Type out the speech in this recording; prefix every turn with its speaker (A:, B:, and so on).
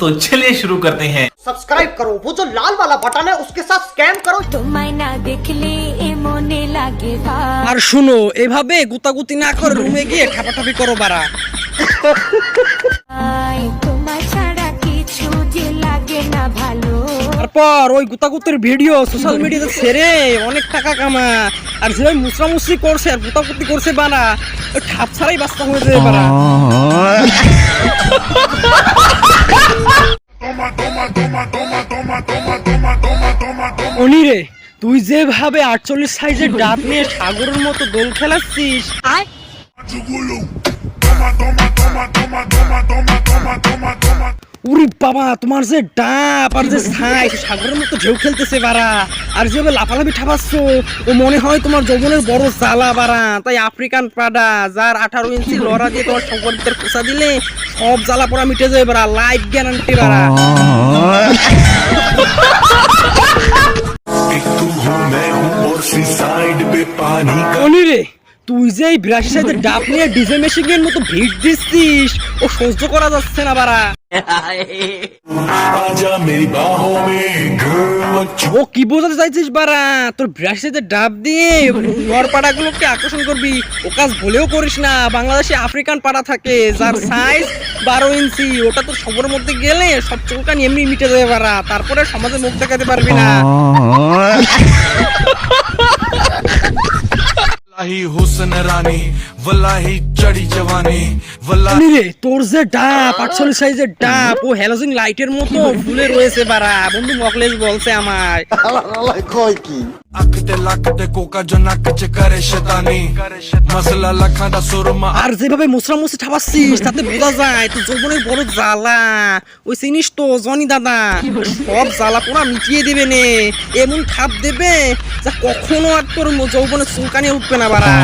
A: दोस्तों चलिए शुरू करते हैं।
B: सब्सक्राइब करो, वो जो लाल वाला बटन है उसके साथ स्कैम करो।
C: তোমায় না দেখলে এ মনে লাগে ভার।
D: আর শুনো, এভাবে গুতাগুতি না করে রুমে গিয়ে ঠাপাঠাপি করো বাড়া।
C: তোমার ছাড়া কিছু যে লাগে না ভালো।
D: তারপর ওই গুতাগুতির ভিডিও সোশ্যাল মিডিয়াতে ছেড়ে অনেক টাকা কামা। আর যেভাবে মুসরামুসরি করছে আর গুতাগুতি করছে বাড়া, ওই ঠাপ ছাড়াই বাস্তা হয়ে যাবে বাড়া। অনিরে, তুই যেভাবে 48 সাইজের ডাব নিয়ে সাগরের মতো দোল খেলাচ্ছিস, উরি বাবা, তোমার যে ডাব আর যে সাইজ সাগরের মতো ঢেউ খেলতেছে বাড়া। আর যেভাবে লাফালাফি ঠাপাচ্ছ, ও মনে হয় তোমার যৌবনের বড় জ্বালা বাড়া। তাই আফ্রিকান প্রাডা যার 18 ইঞ্চি লড়া দিয়ে তোমার সম্পর্কের খোঁচা দিলে সব জ্বালা পোড়া মিটে যাবে বাড়া, লাইফ গ্যারান্টি বাড়া। অনিরে, তুই যে এই 82 সাইজের ডাব নিয়ে ডিজে মেশিং এর মতো ভিড় দিচ্ছিস, ও সহ্য করা যাচ্ছে না বাড়া। ও কি বোঝাতে চাইছিস বাড়া? তোর 82 সাইজের ডাব দিয়ে নরপাড়া গুলোকে আকর্ষণ করবি, ও কাজ ভুলেও করিস না। বাংলাদেশে আফ্রিকান পাড়া থাকে যার সাইজ 12 ইঞ্চি, ওটা তোর সবার মধ্যে গেলে সব চুলকানি এমনি মিটে যাবে বাড়া। তারপরে সমাজে মুখ দেখাতে পারবি না।
E: हुस्न रानी वल्लाही चढ़ी जवानी वल्लाही
D: রে, তোর যে ডাব 48 সাইজের ডাব, ও হ্যালোজিন লাইটের মতো ফুলে রয়েছে বাড়া। বন্ধু মকলেশ বলছে আমায়।
E: अख ते लक ते कोका जो नक च करे शैतानी मसला लखा दा सुरमा
D: আর যেভাবে মুসরামুসি ঠাপাচ্ছিস তাতে বোঝা যায় তোর যৌবনের বড় জ্বালা। ওই চিনিস তো জনি দাদা, সব জ্বালা পোড়া মিটিয়ে দেবে নে। এমন ঠাপ দেবে যা কখনো আর তোর যৌবনের চুলকানি উঠবে না বাড়া।